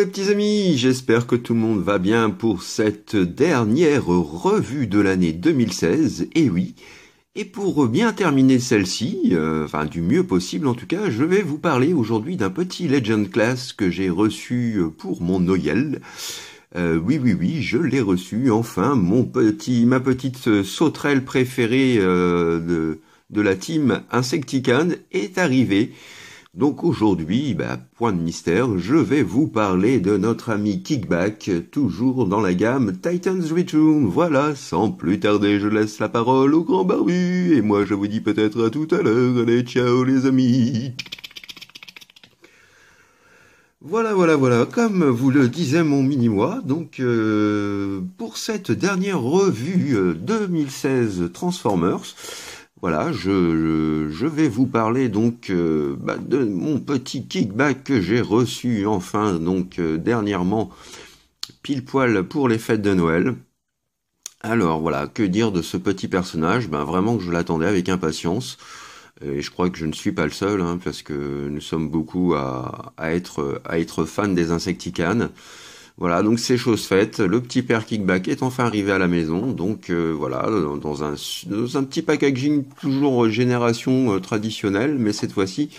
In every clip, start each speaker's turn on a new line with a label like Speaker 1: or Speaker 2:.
Speaker 1: mes petits amis, j'espère que tout le monde va bien pour cette dernière revue de l'année 2016, et oui, et pour bien terminer celle-ci, enfin du mieux possible en tout cas, je vais vous parler aujourd'hui d'un petit Legend Class que j'ai reçu pour mon Noël. Oui, je l'ai reçu, enfin, ma petite sauterelle préférée de la team Insecticon est arrivée. Donc aujourd'hui, point de mystère, je vais vous parler de notre ami Kickback, toujours dans la gamme Titans Return. Voilà, sans plus tarder, je laisse la parole au grand barbu, et moi je vous dis peut-être à tout à l'heure. Allez, ciao les amis. Voilà, comme vous le disait mon mini-moi, donc pour cette dernière revue 2016 Transformers, voilà, je vais vous parler donc de mon petit Kickback que j'ai reçu enfin donc dernièrement pile poil pour les fêtes de Noël. Alors voilà, que dire de ce petit personnage? Vraiment que je l'attendais avec impatience. Et je crois que je ne suis pas le seul, hein, parce que nous sommes beaucoup à être fans des Insecticons. Voilà, donc c'est chose faite. Le petit père Kickback est enfin arrivé à la maison. Donc voilà, dans un petit packaging toujours génération traditionnelle, mais cette fois-ci,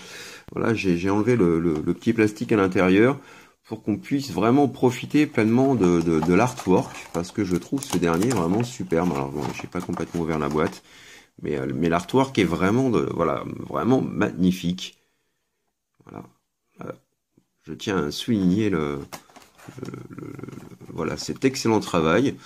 Speaker 1: voilà, j'ai enlevé le petit plastique à l'intérieur pour qu'on puisse vraiment profiter pleinement de l'artwork, parce que je trouve ce dernier vraiment superbe. Alors bon, j'ai pas complètement ouvert la boîte, mais l'artwork est vraiment vraiment magnifique. Voilà. Je tiens à souligner voilà, cet excellent travail.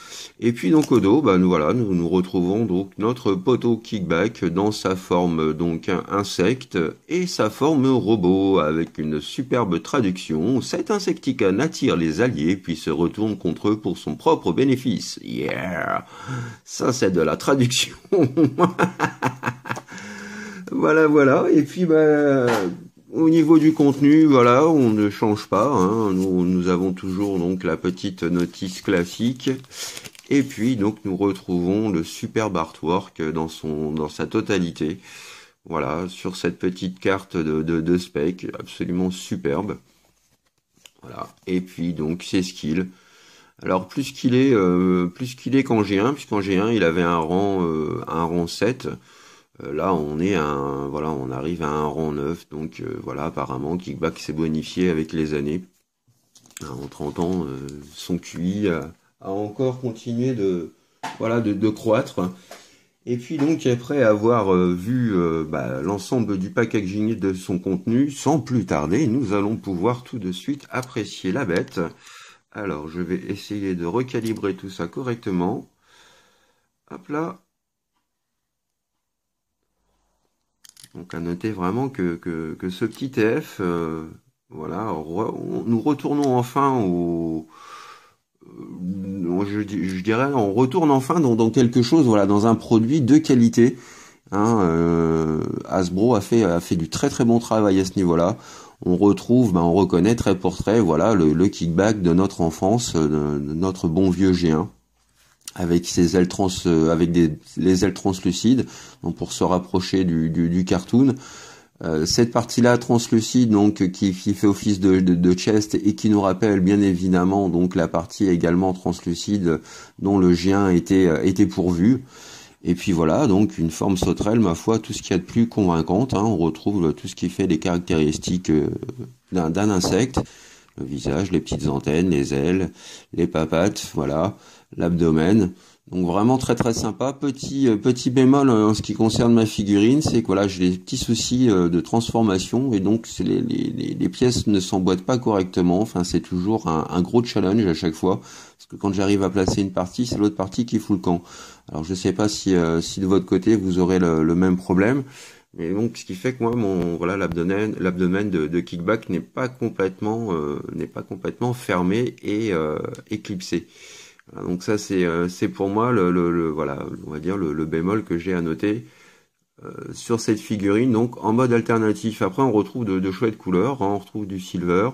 Speaker 1: Et puis donc au dos, nous retrouvons donc notre poteau Kickback dans sa forme donc insecte et sa forme robot, avec une superbe traduction. Cet Insecticon attire les alliés puis se retourne contre eux pour son propre bénéfice. Yeah, ça c'est de la traduction. Voilà. Et puis au niveau du contenu, voilà, on ne change pas, hein. Nous avons toujours donc la petite notice classique. Et puis donc nous retrouvons le superbe artwork dans sa totalité. Voilà, sur cette petite carte de spec, absolument superbe. Voilà. Et puis donc ses skills. Alors plus qu'il est qu'en G1, puisqu'en G1 il avait un rang 7. Là, on arrive à un rang 9, donc voilà, apparemment, Kickback s'est bonifié avec les années. En 30 ans, son QI a encore continué de croître. Et puis donc, après avoir vu l'ensemble du packaging de son contenu, sans plus tarder, nous allons pouvoir tout de suite apprécier la bête. Alors, je vais essayer de recalibrer tout ça correctement. Hop là. Donc à noter vraiment que ce petit TF, voilà, nous retournons enfin je dirais, on retourne enfin dans quelque chose, voilà, dans un produit de qualité. Hein, Hasbro a fait du très très bon travail à ce niveau-là. On retrouve, on reconnaît trait pour trait, voilà, le Kickback de notre enfance, de notre bon vieux G1. Avec ses ailes les ailes translucides, donc pour se rapprocher du cartoon. Cette partie-là translucide, donc qui fait office de chest et qui nous rappelle bien évidemment donc la partie également translucide dont le G1 était pourvu. Et puis voilà, donc une forme sauterelle, ma foi, tout ce qu'il y a de plus convaincante, hein. On retrouve tout ce qui fait les caractéristiques d'un insecte. Le visage, les petites antennes, les ailes, les papates, voilà, l'abdomen. Donc vraiment très très sympa. Petit bémol en ce qui concerne ma figurine, c'est que voilà, j'ai des petits soucis de transformation et donc les pièces ne s'emboîtent pas correctement. Enfin, c'est toujours un gros challenge à chaque fois, parce que quand j'arrive à placer une partie, c'est l'autre partie qui fout le camp. Alors je sais pas si de votre côté vous aurez le même problème. Mais donc, ce qui fait que moi, l'abdomen de Kickback n'est pas complètement fermé et éclipsé. Voilà, donc ça, c'est pour moi voilà, on va dire le bémol que j'ai à noter sur cette figurine. Donc, en mode alternatif. Après, on retrouve de chouettes couleurs, hein. On retrouve du silver,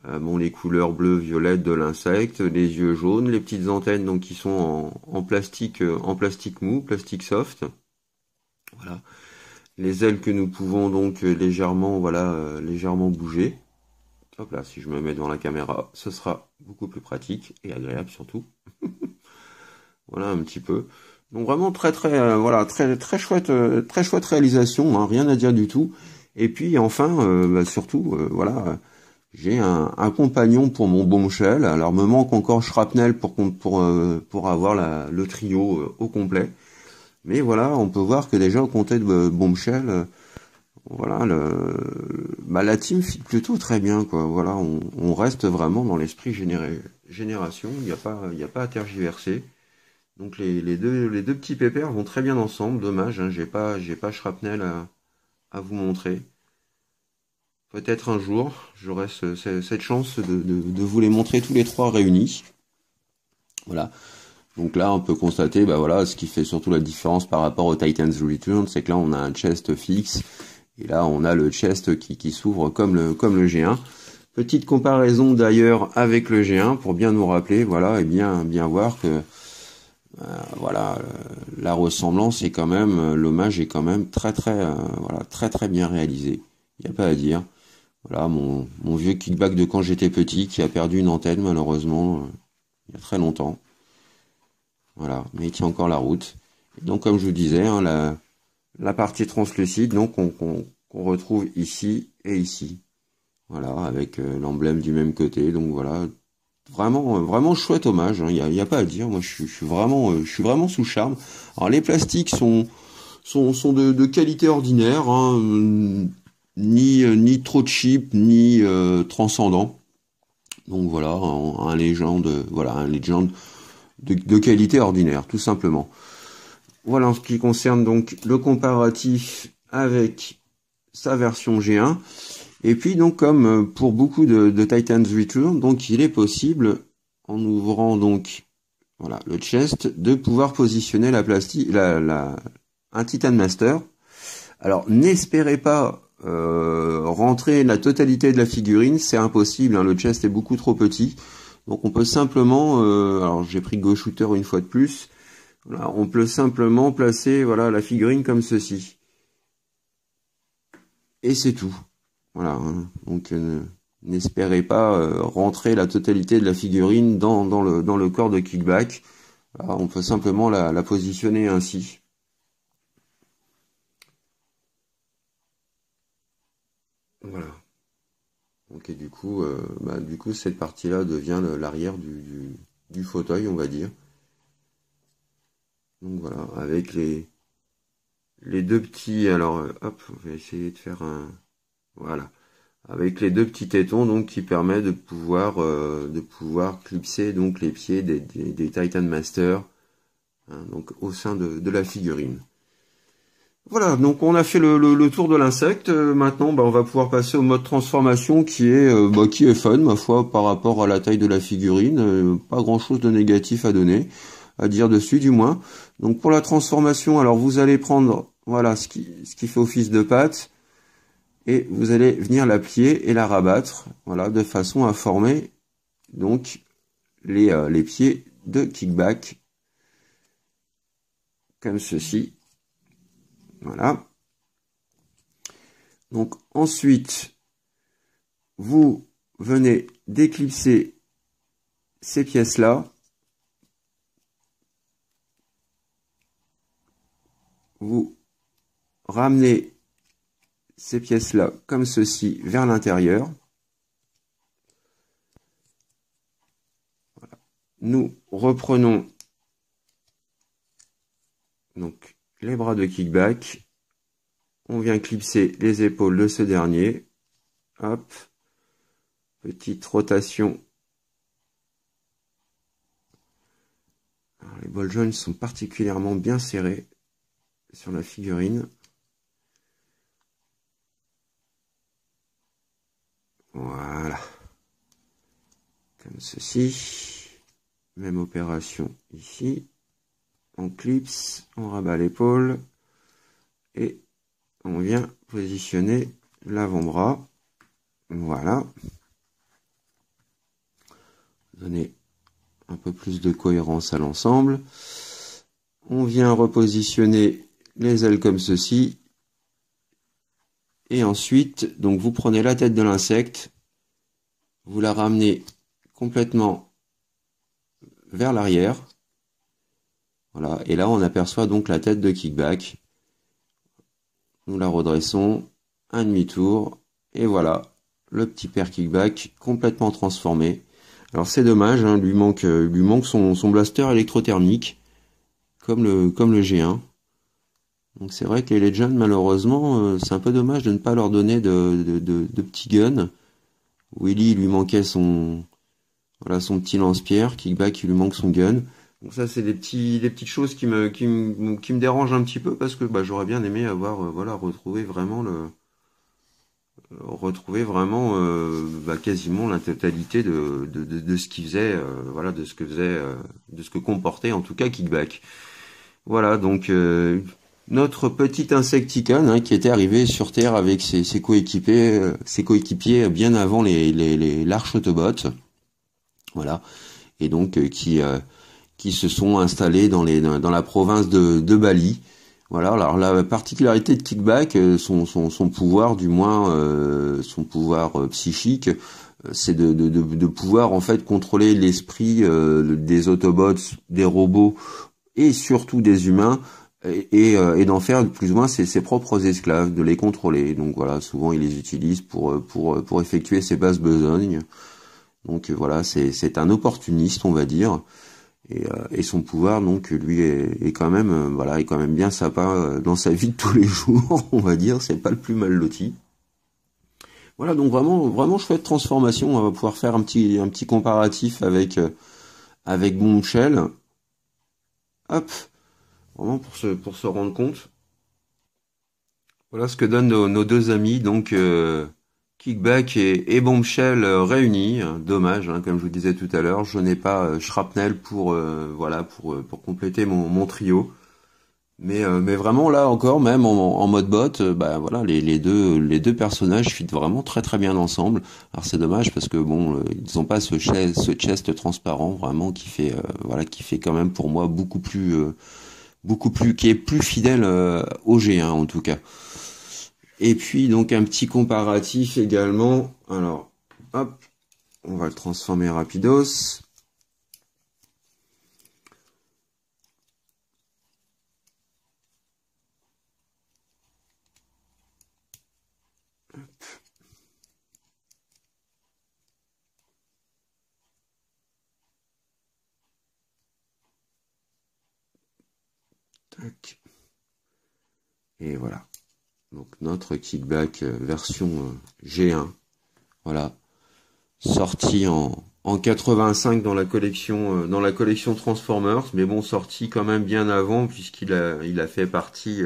Speaker 1: les couleurs bleu, violette de l'insecte, les yeux jaunes, les petites antennes donc qui sont en plastique mou, plastique soft. Voilà. Les ailes que nous pouvons donc légèrement bouger. Hop là, si je me mets devant la caméra, ce sera beaucoup plus pratique et agréable surtout. Voilà un petit peu. Donc vraiment voilà, très chouette réalisation, hein, rien à dire du tout. Et puis enfin, surtout, voilà, j'ai un compagnon pour mon bombshell. Alors me manque encore Shrapnel pour avoir le trio au complet. Mais voilà, on peut voir que déjà au compté de bombshell, voilà, la team fit plutôt très bien, quoi. Voilà, on reste vraiment dans l'esprit génération. Il n'y a pas à tergiverser. Donc les deux petits pépères vont très bien ensemble. Dommage, hein, j'ai pas Shrapnel à vous montrer. Peut-être un jour, j'aurai cette chance de vous les montrer tous les trois réunis. Voilà. Donc là, on peut constater, bah voilà, ce qui fait surtout la différence par rapport au Titan's Return, c'est que là, on a un chest fixe. Et là, on a le chest qui s'ouvre comme le G1. Petite comparaison d'ailleurs avec le G1 pour bien nous rappeler, voilà, et bien voir que voilà, la ressemblance est quand même, l'hommage est quand même très bien réalisé. Il n'y a pas à dire. Voilà, mon vieux kickback de quand j'étais petit qui a perdu une antenne malheureusement il y a très longtemps. Voilà, mais il tient encore la route. Et donc comme je vous disais, hein, la partie translucide, donc qu'on retrouve ici et ici. Voilà, avec l'emblème du même côté. Donc voilà, vraiment chouette hommage. Il y a pas à dire. Moi, je suis vraiment sous charme. Alors les plastiques sont de qualité ordinaire, hein, ni trop cheap, ni transcendant. Donc voilà, un Legend de qualité ordinaire, tout simplement. Voilà en ce qui concerne donc le comparatif avec sa version G1. Et puis donc comme pour beaucoup de Titan's Return, donc il est possible, en ouvrant donc voilà le chest, de pouvoir positionner un Titan Master. Alors n'espérez pas rentrer la totalité de la figurine, c'est impossible, hein, le chest est beaucoup trop petit. Donc on peut simplement, alors j'ai pris Go Shooter une fois de plus, voilà, on peut simplement placer voilà la figurine comme ceci. Et c'est tout. Voilà, hein. Donc n'espérez pas rentrer la totalité de la figurine dans le corps de Kickback. Voilà, on peut simplement la positionner ainsi. Voilà. Donc et du coup, cette partie-là devient l'arrière du fauteuil, on va dire. Donc voilà, avec les deux petits, alors hop, on va essayer de faire un, voilà, avec les deux petits tétons donc qui permet de pouvoir clipser donc les pieds des Titan Master, hein, donc au sein de la figurine. Voilà, donc on a fait le tour de l'insecte. Maintenant, on va pouvoir passer au mode transformation qui est fun, ma foi, par rapport à la taille de la figurine. Pas grand-chose de négatif à donner, à dire dessus du moins. Donc pour la transformation, alors vous allez prendre voilà ce qui fait office de patte et vous allez venir la plier et la rabattre, voilà, de façon à former donc les pieds de Kickback comme ceci. Voilà. Donc ensuite, vous venez d'éclipser ces pièces-là. Vous ramenez ces pièces-là comme ceci vers l'intérieur. Voilà. Nous reprenons donc les bras de Kickback. On vient clipser les épaules de ce dernier. Hop. Petite rotation. Alors, les ball joints sont particulièrement bien serrés sur la figurine. Voilà. Comme ceci. Même opération ici. On clipse, on rabat l'épaule. Et on vient positionner l'avant-bras. Voilà. Donner un peu plus de cohérence à l'ensemble. On vient repositionner les ailes comme ceci. Et ensuite, donc vous prenez la tête de l'insecte. vous la ramenez complètement vers l'arrière. Voilà, et là on aperçoit donc la tête de kickback. Nous la redressons, un demi-tour, et voilà, le petit père kickback complètement transformé. Alors c'est dommage, hein, lui manque son blaster électrothermique, comme le G1. Donc c'est vrai que les Legends, malheureusement, c'est un peu dommage de ne pas leur donner de petits guns. Willy, il lui manquait son petit lance-pierre. Kickback, il lui manque son gun. Donc ça, c'est des petites choses qui me dérangent un petit peu parce que bah, j'aurais bien aimé avoir retrouver vraiment bah, quasiment la totalité de ce qu'il faisait, de ce que comportait en tout cas Kickback. Voilà, donc notre petit Insecticon hein, qui était arrivé sur Terre avec ses coéquipiers bien avant l'Arche Autobot. Voilà, et donc qui se sont installés dans la province de Bali. Voilà, alors la particularité de Kickback, son pouvoir, du moins son pouvoir psychique, c'est de pouvoir en fait contrôler l'esprit des Autobots, des robots et surtout des humains et d'en faire plus ou moins ses propres esclaves, de les contrôler. Donc voilà, souvent il les utilise pour effectuer ses basses besognes. Donc voilà, c'est un opportuniste, on va dire. Et son pouvoir donc lui est quand même est quand même bien sympa dans sa vie de tous les jours, on va dire, c'est pas le plus mal loti. Voilà, donc vraiment chouette transformation. On va pouvoir faire un petit comparatif avec Bombshell. Hop, vraiment pour se rendre compte. Voilà ce que donnent nos deux amis, donc Kickback et Bombshell réunis. Dommage, hein, comme je vous disais tout à l'heure, je n'ai pas Shrapnel pour compléter mon trio. Mais vraiment là encore, même en mode bot, bah voilà, les deux personnages fit vraiment très très bien ensemble. Alors c'est dommage parce que bon, ils ont pas ce chest transparent vraiment qui fait quand même pour moi qui est plus fidèle au G1 en tout cas. Et puis donc un petit comparatif également. Alors hop, on va le transformer rapidos. Tac. Et voilà. Donc notre Kickback version G1. Voilà. Sorti en 85 dans la collection Transformers, mais bon, sorti quand même bien avant puisqu'il a fait partie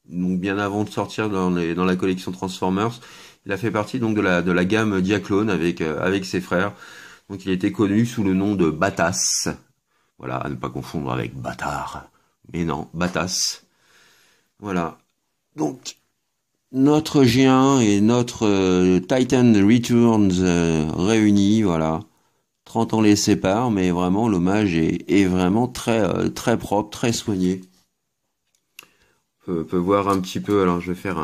Speaker 1: donc bien avant de sortir dans la collection Transformers, il a fait partie donc de la gamme Diaclone avec ses frères. Donc il était connu sous le nom de Batass. Voilà, à ne pas confondre avec Bâtard. Mais non, Batass. Voilà. Donc notre G1 et notre Titan Returns réunis, voilà. 30 ans les séparent, mais vraiment l'hommage est vraiment très propre, très soigné. On peut voir un petit peu, alors je vais faire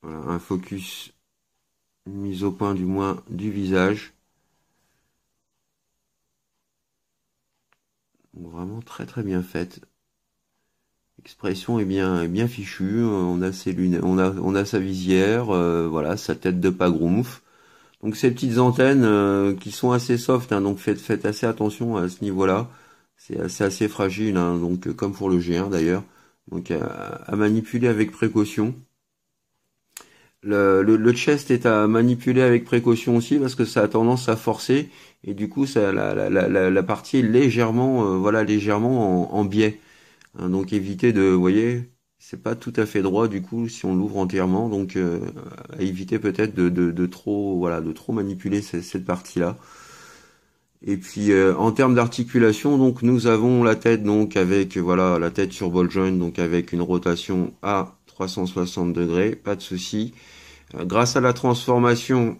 Speaker 1: un focus, une mise au point du moins du visage. Donc, vraiment très bien faite. L'expression est bien fichue, on a ses lunettes, on a sa visière, voilà, sa tête de pagroumph. Donc ces petites antennes qui sont assez soft, hein, donc faites assez attention à ce niveau-là. C'est assez fragile, hein, donc comme pour le G1 d'ailleurs. Donc à manipuler avec précaution. Le chest est à manipuler avec précaution aussi parce que ça a tendance à forcer et du coup la partie est légèrement en biais. Hein, donc évitez vous voyez, c'est pas tout à fait droit du coup si on l'ouvre entièrement, donc à éviter peut-être de trop manipuler cette partie-là. Et puis en termes d'articulation, donc nous avons la tête donc avec la tête sur ball joint, donc avec une rotation à 360 degrés, pas de souci. Grâce à la transformation,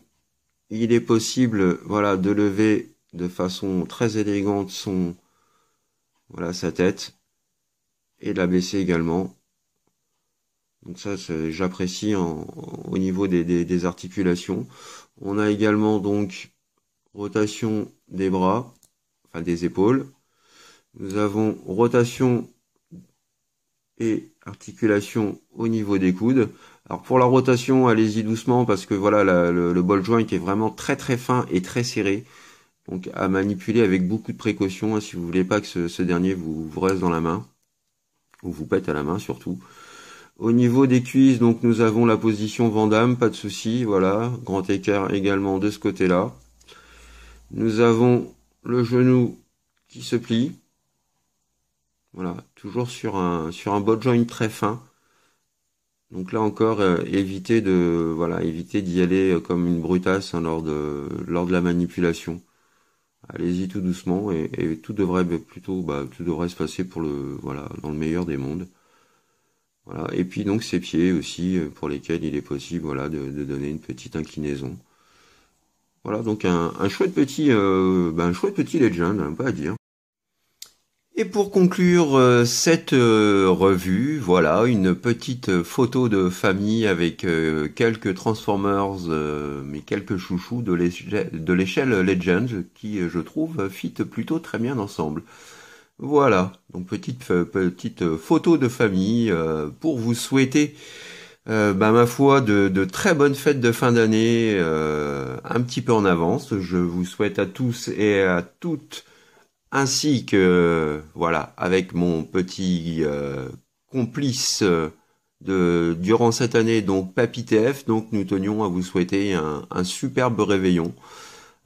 Speaker 1: il est possible de lever de façon très élégante sa tête et de la baisser également. Donc ça, j'apprécie au niveau des articulations. On a également donc rotation des bras, enfin des épaules. Nous avons rotation et articulation au niveau des coudes. Alors pour la rotation, allez-y doucement parce que voilà, le ball joint est vraiment très très fin et très serré. Donc à manipuler avec beaucoup de précaution hein, si vous voulez pas que ce dernier vous reste dans la main. Ou vous pète à la main surtout. Au niveau des cuisses, donc nous avons la position Van Damme, pas de souci, voilà. Grand écart également de ce côté-là. Nous avons le genou qui se plie. Voilà, toujours sur un ball joint très fin. Donc là encore, évitez d'y aller comme une brutasse hein, lors de la manipulation. Allez-y tout doucement et tout devrait tout devrait se passer dans le meilleur des mondes. Voilà. Et puis donc ces pieds aussi pour lesquels il est possible de donner une petite inclinaison. Voilà donc un chouette petit legend, hein, pas à dire. Et pour conclure cette revue, voilà, une petite photo de famille avec quelques Transformers, mais quelques chouchous de l'échelle Legends qui, je trouve, fit plutôt très bien ensemble. Voilà, donc petite photo de famille pour vous souhaiter, ma foi, de très bonnes fêtes de fin d'année, un petit peu en avance. Je vous souhaite à tous et à toutes ainsi que voilà avec mon petit complice durant cette année donc Papy TF, donc nous tenions à vous souhaiter un superbe réveillon,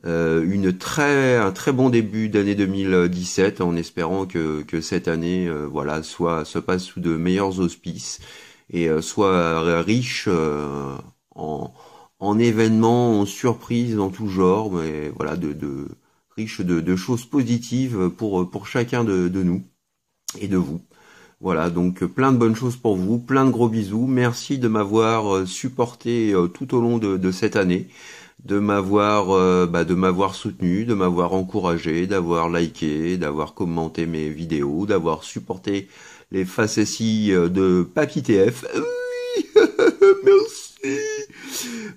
Speaker 1: un très bon début d'année 2017 en espérant que cette année se passe sous de meilleurs auspices et soit riche en événements, en surprises en tout genre, mais voilà riche de choses positives pour chacun de nous et de vous. Voilà, donc plein de bonnes choses pour vous, plein de gros bisous. Merci de m'avoir supporté tout au long de cette année, de m'avoir soutenu, de m'avoir encouragé, d'avoir liké, d'avoir commenté mes vidéos, d'avoir supporté les facéties de Papy TF. Oui, merci.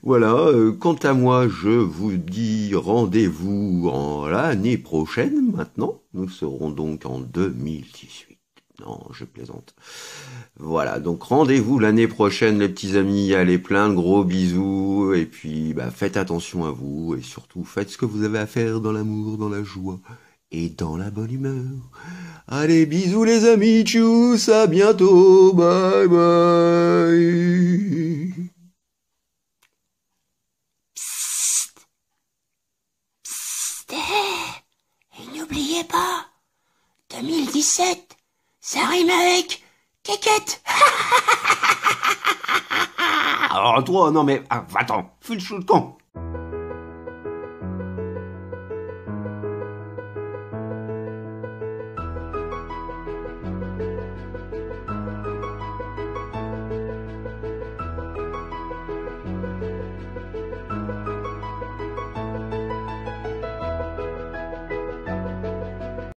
Speaker 1: Voilà, quant à moi, je vous dis rendez-vous en l'année prochaine maintenant. Nous serons donc en 2018. Non, je plaisante. Voilà, donc rendez-vous l'année prochaine les petits amis. Allez, plein de gros bisous. Et puis, faites attention à vous. Et surtout, faites ce que vous avez à faire dans l'amour, dans la joie et dans la bonne humeur. Allez, bisous les amis. Tchuss, à bientôt. Bye bye.
Speaker 2: Et n'oubliez pas, 2017, ça rime avec Kékette.
Speaker 1: Alors toi, non mais, attends, fais le show de camp.